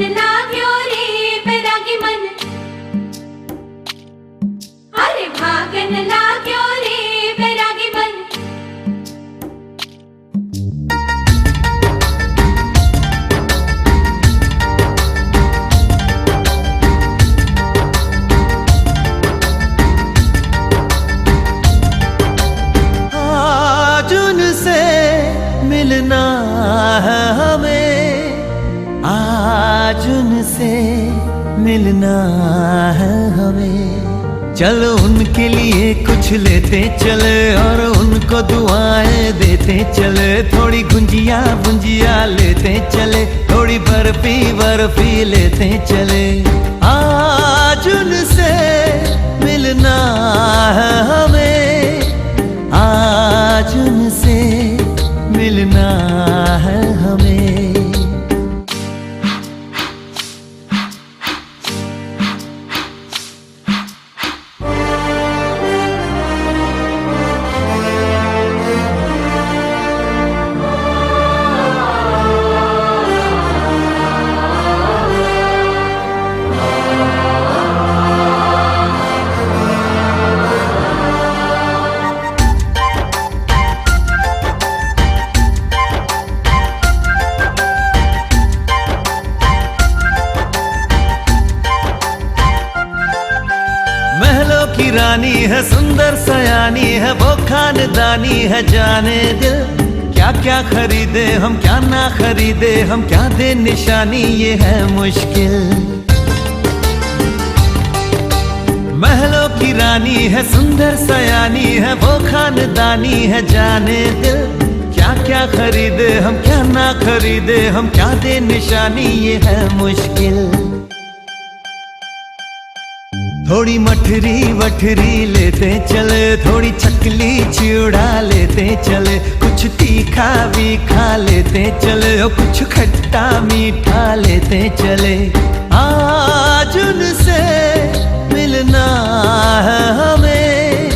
लाग्यो रे बैरागी मन, अरे भागन लाग्यो रे बैरागी मन। आज उनसे मिलना है हमें, आज उनसे मिलना है हमें। चलो उनके लिए कुछ लेते चले और उनको दुआएं देते चले। थोड़ी गुंजिया गुंजिया लेते चले, थोड़ी बर्फी बर्फी लेते चले। आज उनसे मिलना है हमें, आज उनसे मिलना है हमें। महलों की रानी है, सुंदर सयानी है, वो खानदानी है जाने दिल। क्या क्या खरीदे हम, क्या ना खरीदे हम, क्या दे निशानी, ये है मुश्किल। महलों की रानी है, सुंदर सयानी है, वो खानदानी है जाने दिल। क्या क्या खरीदे हम, क्या ना खरीदे हम, क्या दे निशानी, ये है मुश्किल। थोड़ी मठरी वठरी लेते चले, थोड़ी चकली चिड़ा लेते चले। कुछ तीखा भी खा लेते चले और कुछ खट्टा मीठा लेते चले। आज उनसे मिलना है हमें,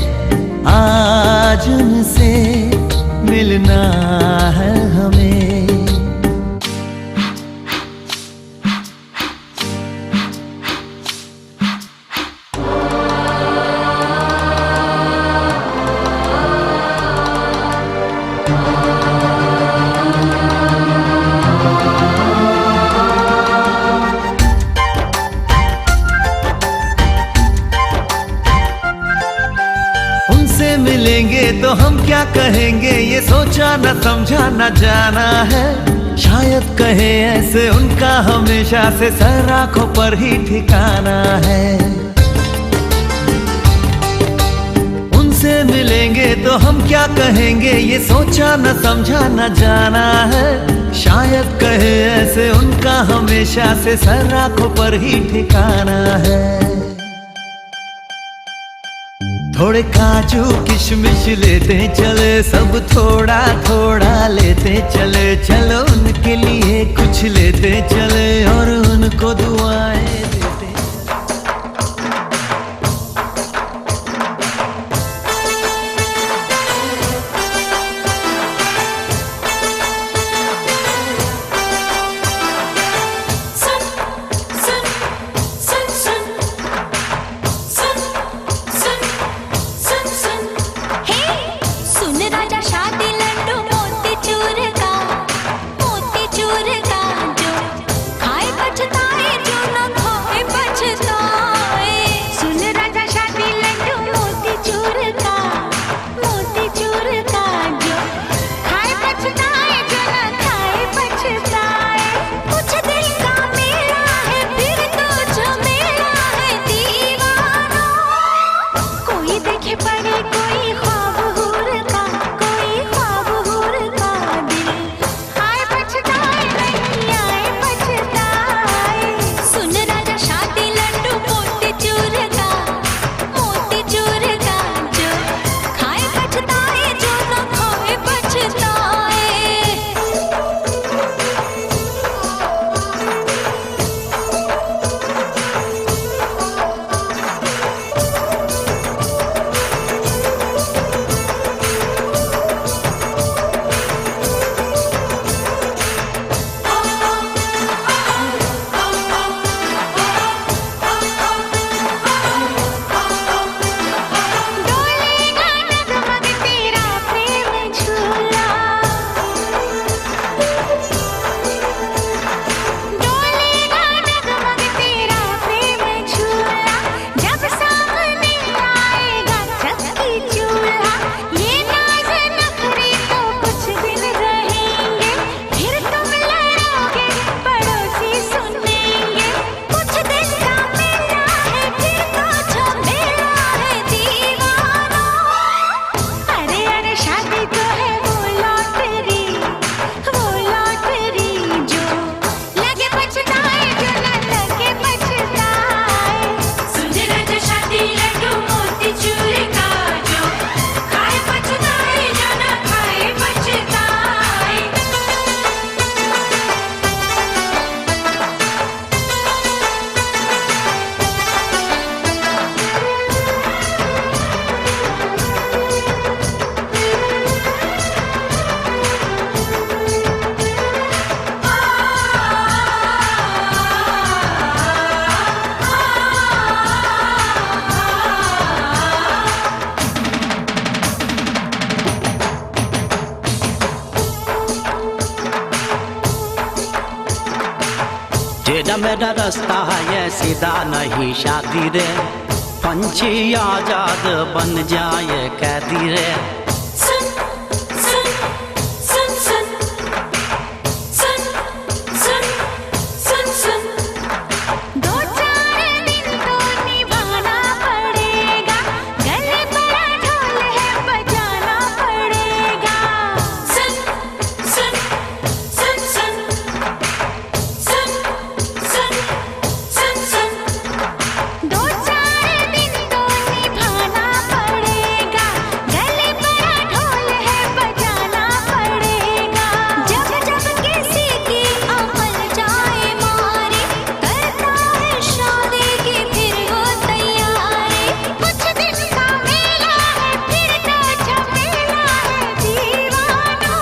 आज उनसे मिलना है हमें। उनसे मिलेंगे तो हम क्या कहेंगे, ये सोचा न समझा न जाना है। शायद कहे ऐसे उनका हमेशा से सर आंखों पर ही ठिकाना है। उनसे मिलेंगे तो हम क्या कहेंगे, ये सोचा न समझा न जाना है। शायद कहे ऐसे उनका हमेशा से सर आंखों पर ही ठिकाना है। थोड़े काजू किशमिश लेते चले, सब थोड़ा थोड़ा लेते चले। चलो उनके लिए कुछ लेते चले और उनको दुआएं देते। मोती चूर का जो खाए पछताए जो। टेढ़ा मेरा रास्ता है ये सीधा नहीं शादी रे, पंछी आजाद बन जाए कैदी रे। सुन सुन सुन सुन सुन सुन सुन सुन, दो चार दिन तो निभाना पड़ेगा, गले बड़ा ढोल है बजाना पड़ेगा। सुन सुन सुन सुन सुन सुन सुन सुन, दो चार दिन तो निभाना पड़ेगा, गले बड़ा ढोल है बजाना पड़ेगा। जब जब किसी की अमल जाए मारे, करता है शादी की फिर वो तैयारी। कुछ दिन का मेला है फिर तो झमेला है दीवाना।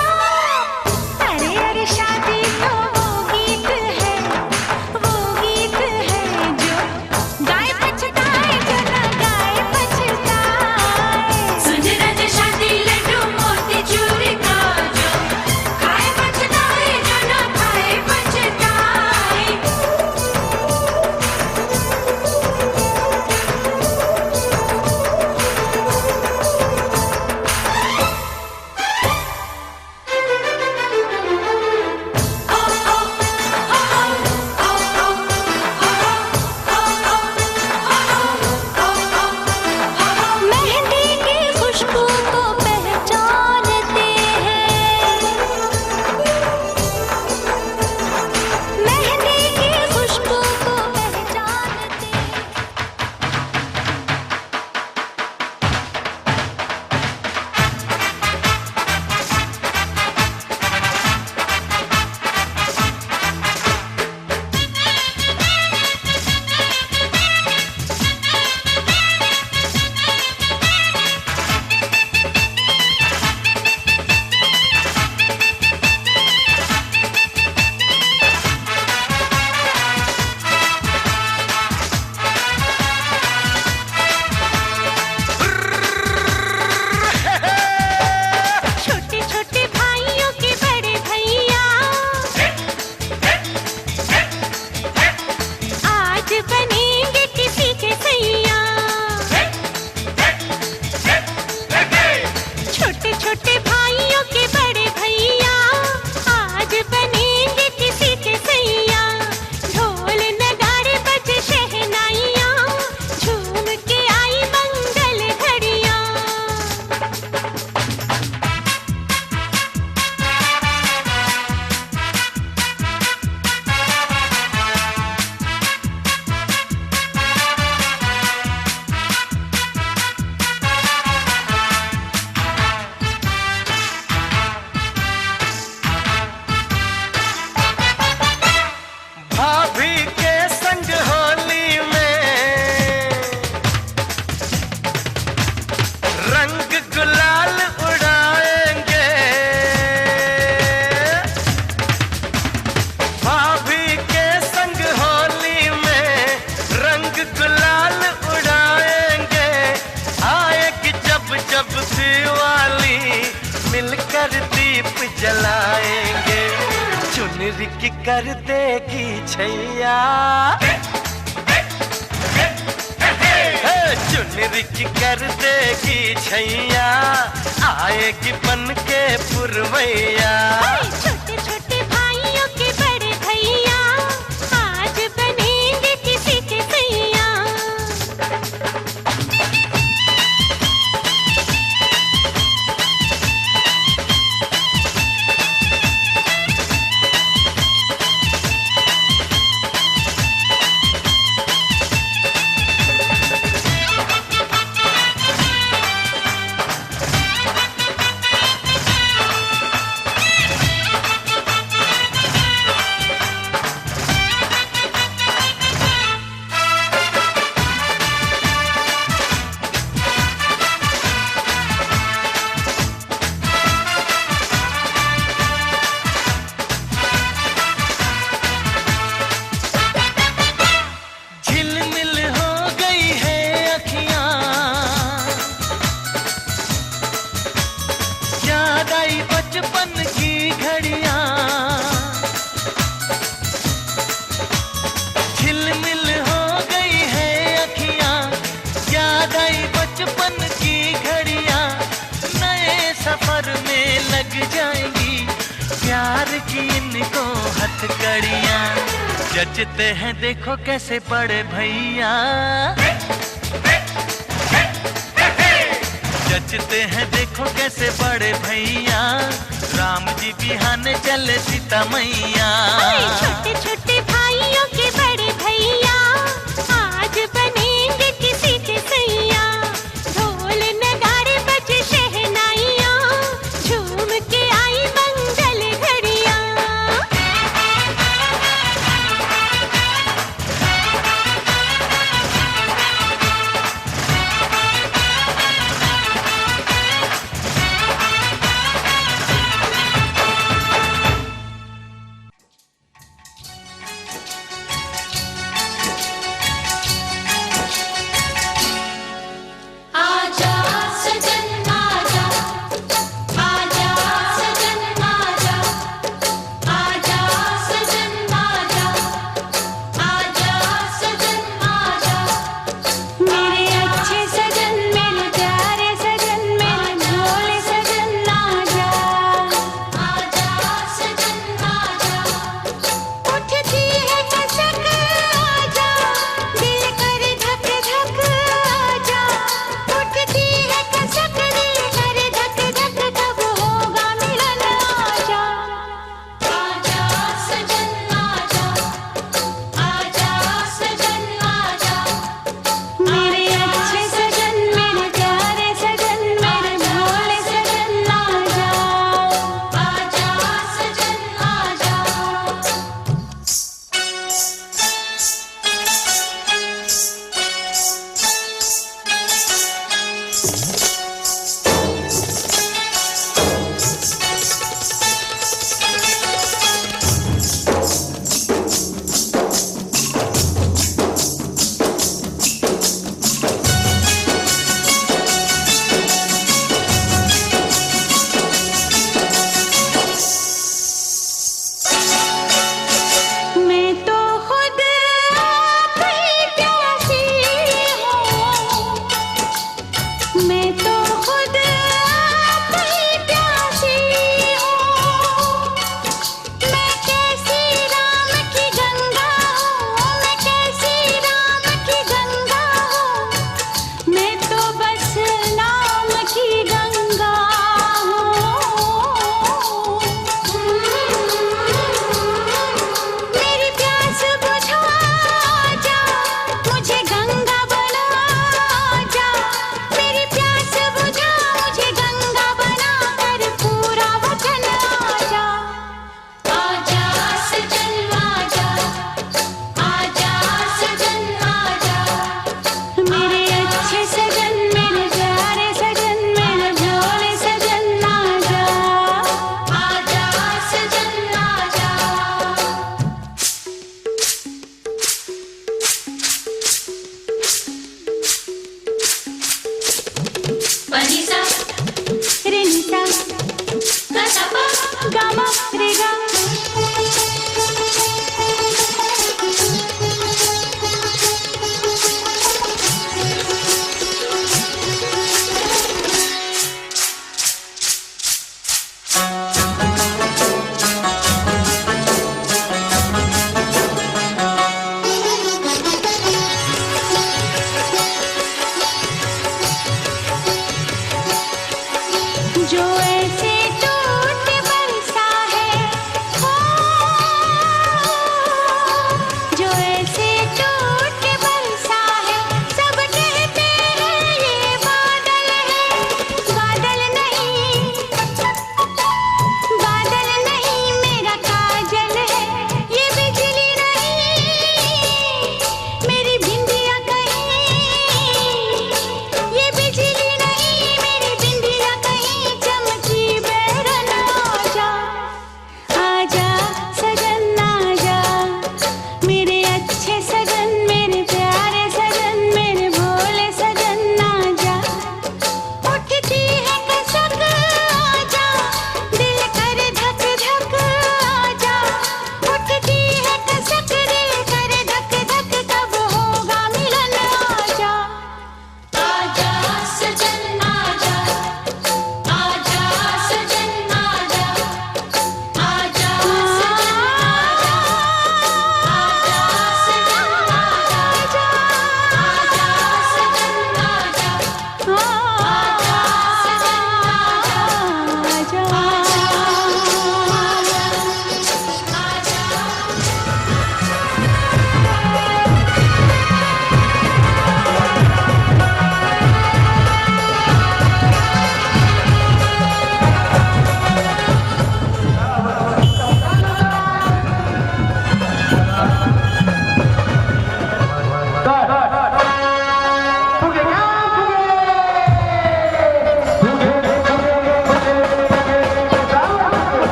अरे अरे शादी तो वो गीत है, वो गीत है जो गाए पछताए, जो न गाए पछताए। सुन रज शादी लड्डू मोती चूर का, जो खाए पछताए, जो न खाए पछताए। मेहंदी की खुशबू को पहचानते हैं, मेहंदी की खुशबू को पहचानते हैं। छोटे छोटे भाइयों के बड़े भैया आज बनेंगे किसी के सैया। छोटे छोटे भाइयों के बड़े भैया आज बनेंगे किसी के सैया। ढोल नगाड़े बजे शहनाइयाँ, झूम के आई मंगल घड़ियाँ। भाभी के संग होली में रंग गुलाल उड़ाएंगे, भाभी के संग होली में रंग गुलाल उड़ाएंगे। आएगी जब जब दिवाली मिलकर दीप जलाएंगे, चुनरी की कर देगी छैया, चुनरी की कर देगी छैया, आएगी बन के पुरवैया। छोटे छोटे भाइयों के बड़े भैया आज बनेंगे किसी के सैया। प्यार की इनको हथकड़ियाँ जचते हैं देखो कैसे बड़े भैया, जचते हैं देखो कैसे बड़े भैया, राम जी बिहाने चले सीता मैया। छोटे छोटे भाइयों के बड़े भैया आज बनेंगे किसी के सैया, ढोल नगाड़े बजे शहनाइयाँ झूम के आई मंगल घड़ियाँ।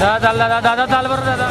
दादा चाल बरं दादा.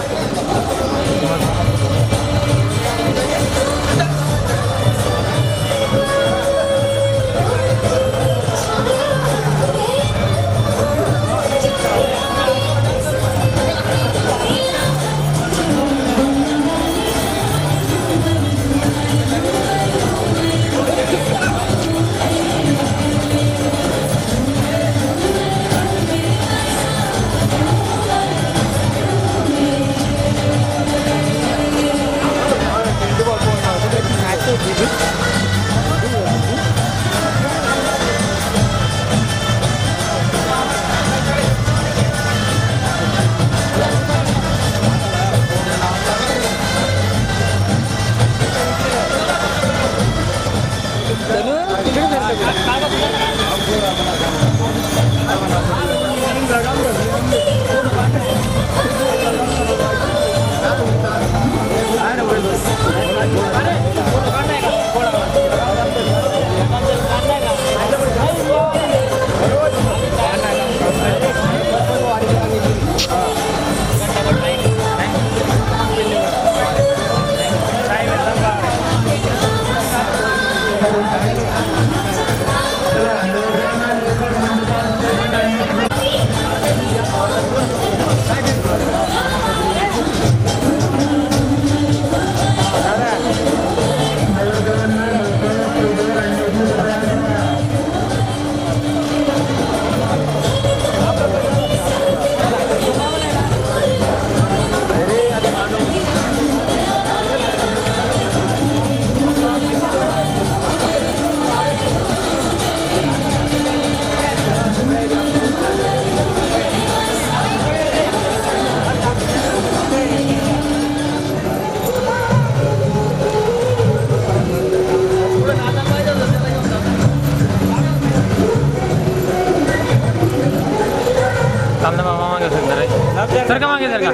सर का मागे सर का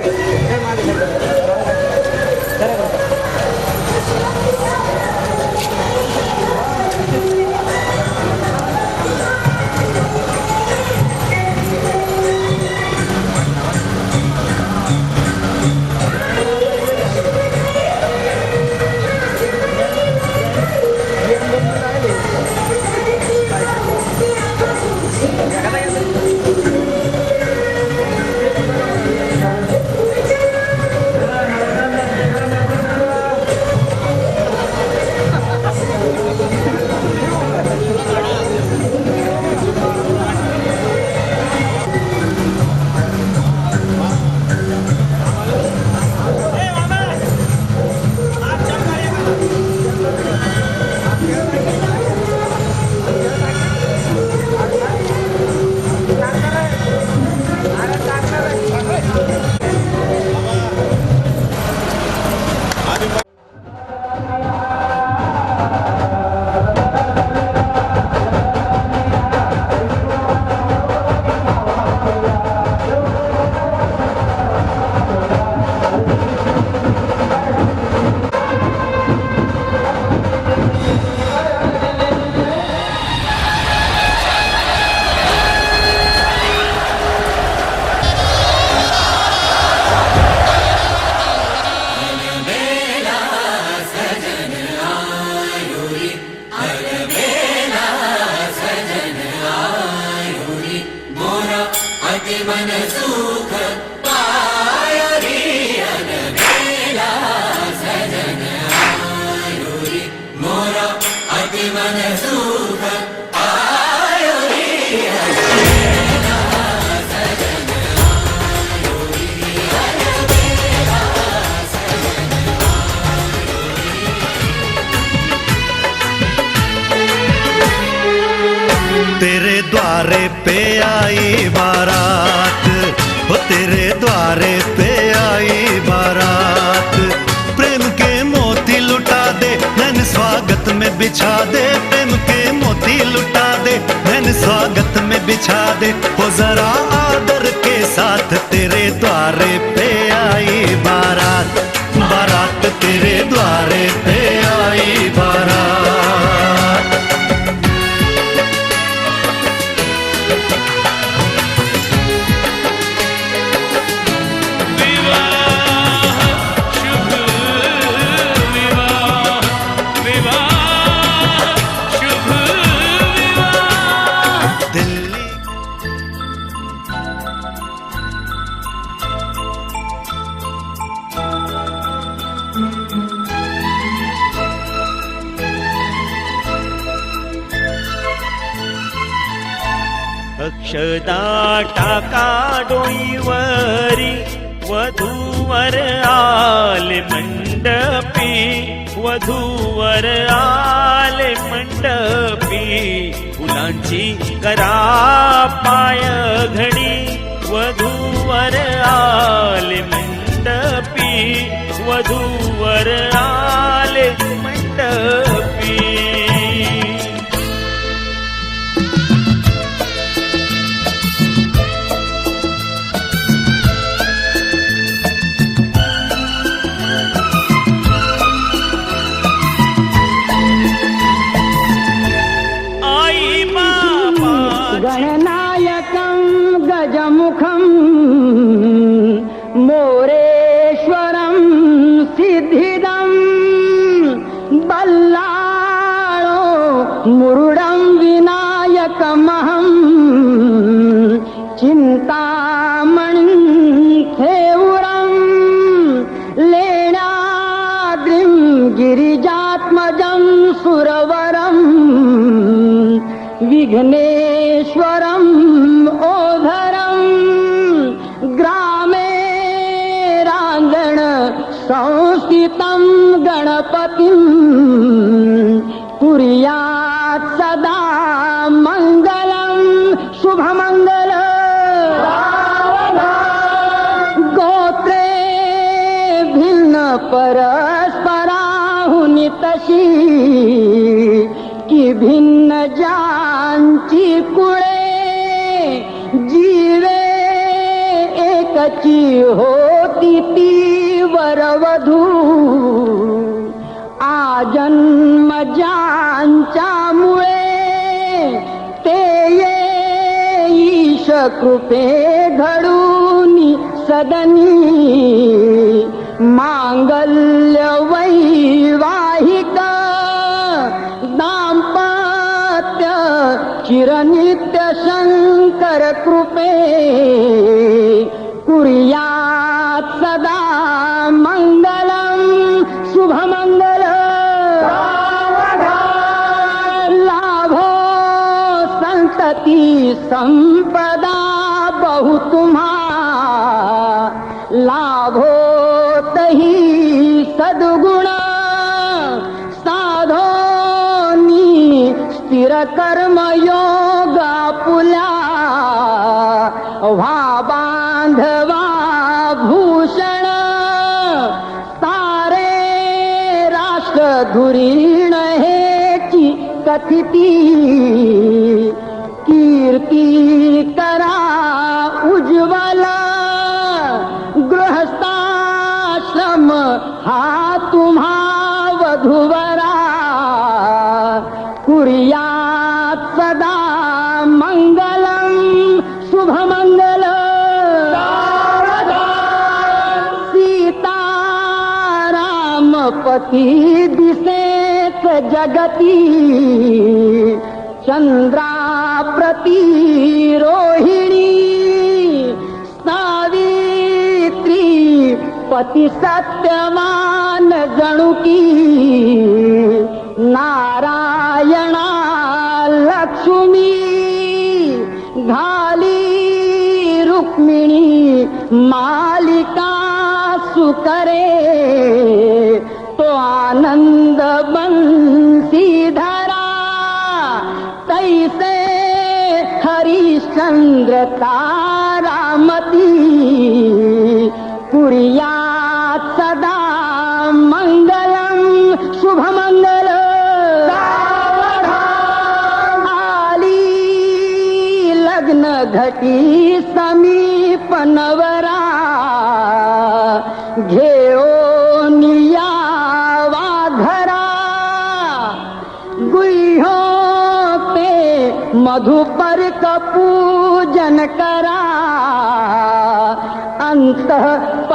तेरे द्वारे पे आई बारात, वो तेरे द्वारे पे आई बारात। प्रेम के मोती लुटा दे नैन स्वागत में बिछा दे, प्रेम के मोती लुटा दे नैन स्वागत में बिछा दे। वो जरा आदर के साथ तेरे द्वारे पे आई बारात, बारात तेरे द्वारे पे आई बारात। अक्षदा टाका डोईवरी वधूवर आले मंडपी वधूवर आले मंडपी फुलांची करा पाय घडी वधूवर आले मंडपी वधूवर आले मंडपी गणनायकं गजमुखं मोरेश्वरं सिद्धिदं बल्लाळो मुरुडं विनायकमहं चिन्तामणिं थेवुरं लेणाद्रिं गिरिजात्मजं सुरवरं विघ्नेश्वरम् ओधरं ग्रामे राङ्गण संस्थितं गणपतिं कुर्यात् सदा मङ्गलं शुभमङ्गल गोत्रे भिन्न परस्पराहुनि तशी की भिन्न जानची कुळे जीवे एकची होती ती वरवधू आजन्म ज्यांच्या मुळे ते ईश कृपे घडूनी सदनी मांगल्य वैवाहिक दाम्पत्य चिरनित्य शंकर कृपे कुर्यात् सदा मंगलम शुभमंगल लाभो संतति संपदा बहु तुम्हा लाभो तही सद्गुण स्थिर कर्म योग पुल्या व्हा बांधवा भूषण सारे राष्ट्र धुरीण हेची कथिती कीर्ती करा उज्ज्वल गृहस्थाश्रम हा तुम्हा वधूवरा कुर्यात् सदा मंगलम शुभमंगल सीताराम पती दिसेत जगती चंद्राप्रती रोहिणी सावित्री पती सत्यवान जणुकी नारायणा लक्ष्मी घाली रुक्मिणी मालिका सुकरे तो आनंद बंसीधरा तैसे हरिश्चंद्र तारामती कुर्यात् सदा मंगलम शुभमंगल लग्न घटी समीप नवरा घेऊन यावा घरा गुह्यो पे मधुपर्क पूजन करा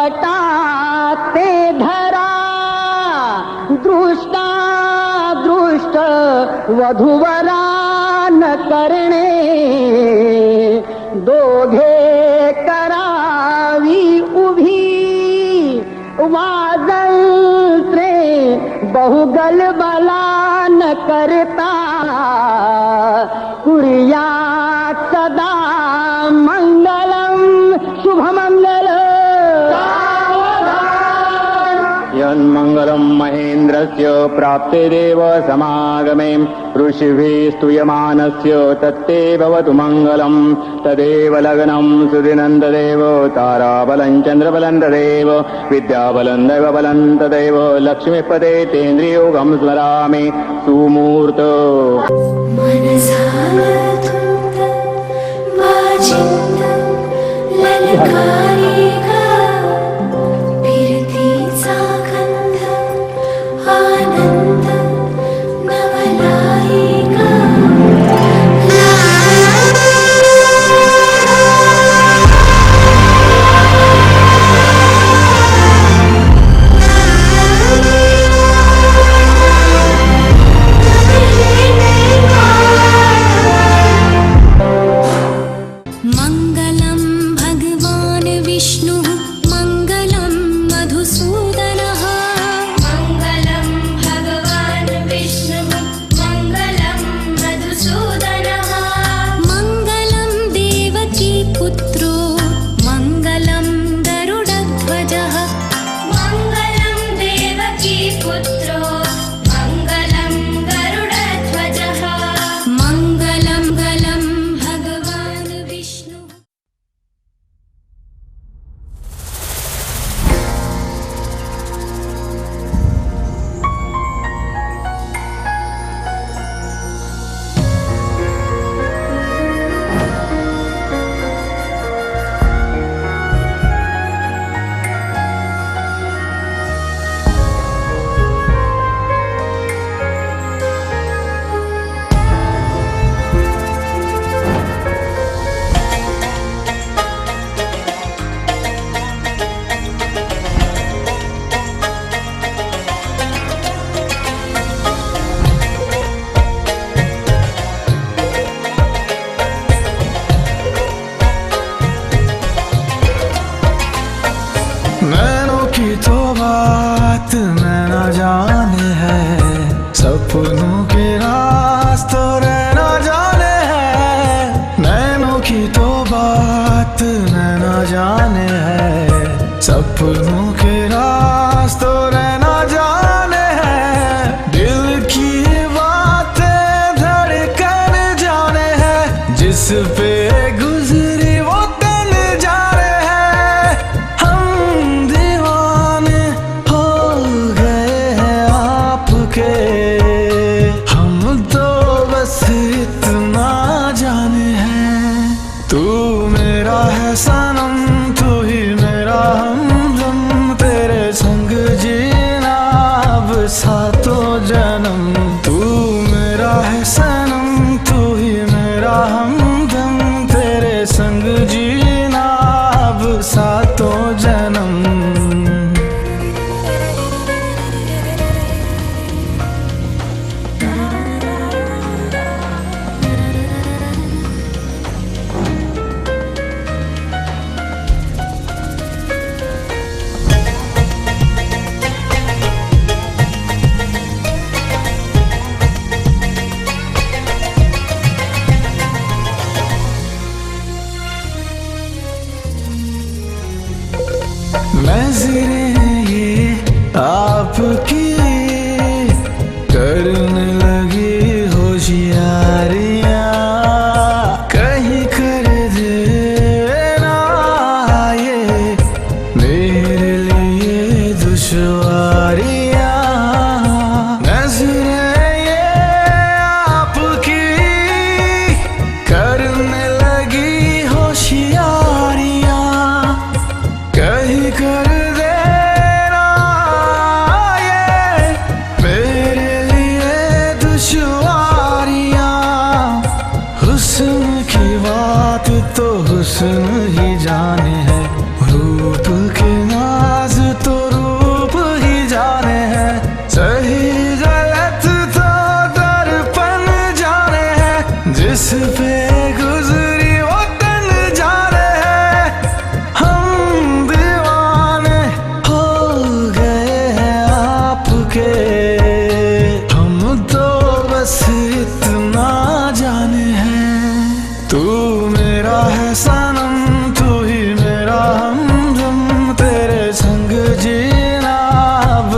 अंतःपटाते धरा दृष्टा दृष्ट वधूवरा न करणे दोघे करावी उभी वाजंत्रे बहुगल बलान करता कुर्यात् सदा महन्मङ्गलं महेन्द्रस्य प्राप्ते देव समागमे ऋषिभिः स्तूयमानस्य तत्ते भवतु मङ्गलं तदेव लग्नं सुदिनं तदेव ताराबलं चन्द्रबलं तदेव विद्याबलं दैवबलं तदेव लक्ष्मीपते तेन्द्रियोगं स्मरामि सुमूर्त मनसा ललकारेगा फिरतीचा गंध आनंद नवलाएगा मंगलम भगवान विष्णु मंगलम मधुसूदनः मंगलम भगवान विष्णु मंगलम मधुसूदनः मंगलम देवकी पुत्रो मंगलम गरुडध्वजः मंगलम देवकी पुत्रो मंगलम गरुडध्वजः मंगलम गलम भगवान विष्णु नैनों की तो बात नैना जाने है सपनों के रास्तों रहना जाने है नैनों की तो बात नैना जाने है सपनों के रास्तों रहना जाने है दिल की बातें धड़कन जाने है जिस पे गुजरी वो तन जाने है हम दीवाने हो गए हैं आपके हम तो बस इतना जाने हैं तू मेरा है सनम तू ही मेरा हमदम तेरे संग जीना अब सातों जन्म तू मेरा है सनम तू ही मेरा हमदम तेरे संग जीना अब सातों जन्म नजरें ये आपकी करने लगी होशियारियां कहीं कर देना ये मेरे लिए दुश्वारियां नजरें ये आपकी करने लगी होशियारियां कहीं कर देना ये मेरे लिए दुश्वारियां हुस्न की बात तो हुस्न ही जाने है रूप के नाज तो रूप ही जाने है सही गलत तो दर्पण जाने है जिस पे गुजरी वो तन जाने है हम दीवाने हो गए हैं आपके हम तो बस इतना जाने हैं तू मेरा है सनम तू ही मेरा हमदम तेरे संग जीना अब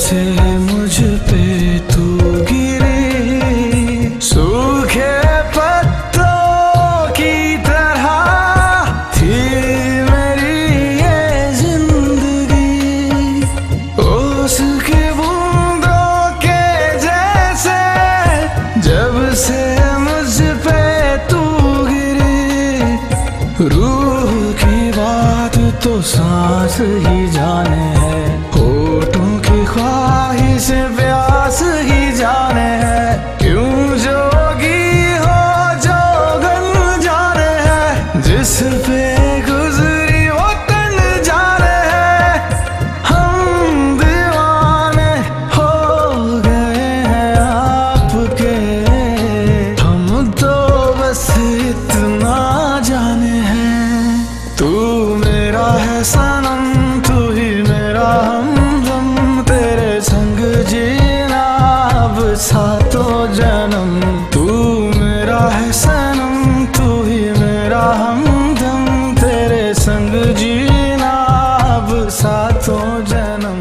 से मुझ पे तू गिरी, सूखे पत्तों की तरह थी मेरी ये जिंदगी, ओस की बूंदों के जैसे जब से मुझ पे तू गिरी। रूह की बात तो सांस ही जाने है, होठों की ख्वाहिश प्यास ही जाने है, क्यों जोगी हो जोगन जाने है, जिस पे गुजरी वो तन जाने है। हम दीवाने हो गए हैं आपके, हम तो बस इतना जाने हैं। तू मेरा है सनम, तू ही मेरा हमदम, तेरे संग जीना अब सातों जन्म। तू मेरा है सनम, तू ही मेरा हमदम, तेरे संग जीना अब सातों जन्म।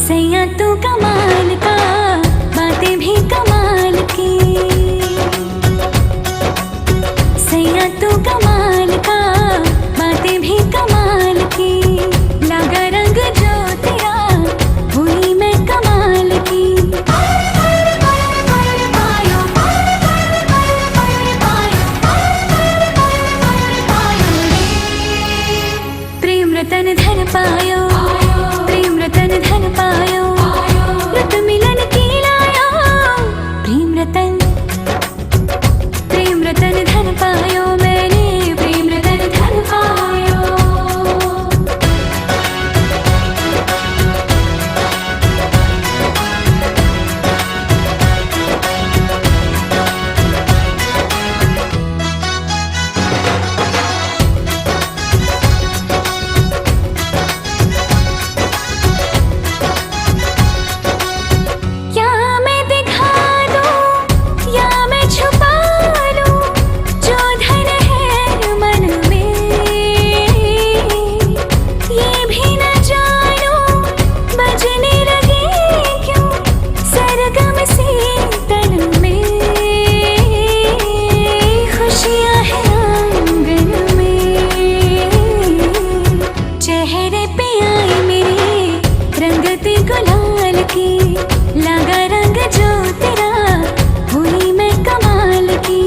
सैया तू कमाल का, बातें भी कमाल की। सैया तू कमाल का, बातें भी कमाल की। लगा रंग जो तेरा, हुई मैं कमाल की। प्रेम रतन धन पायो, प्रेम रतन धन पायो, रुत मिलन की लायो। प्रेम रतन धन पायो, मैंने प्रेम रतन धन पायो। क्या मैं दिखा दूं या मैं छुपा लूं, जो धन है मन में, ये भी न जानूं बजने लगे क्यों सरगम से तन में। खुशियां हैं आंगन में, चेहरे पे आई मेरे रंगत गुलाल की। लगा रंग जो तेरा, हुई मैं कमाल की।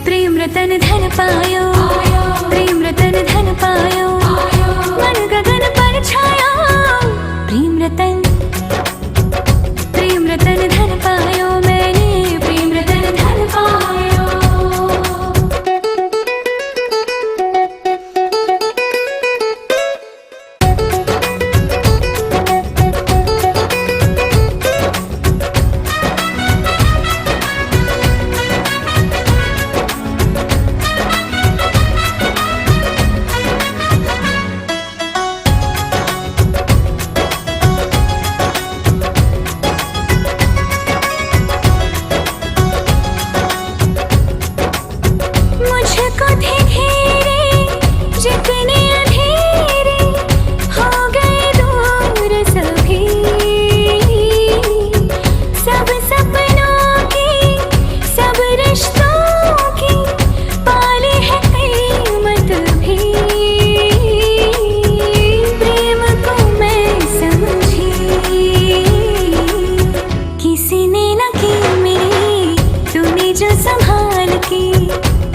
प्रेम रतन धन पायो, प्रेम रतन धन पायो, मन गगन पर छाया। प्रेम रतन धन पायो, मैंने प्रेम रतन धन पायो।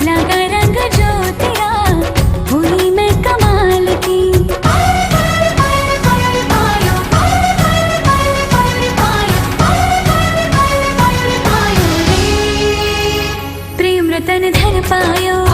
लगा रंग जो तेरा, हुई मैं कमाल की। पायो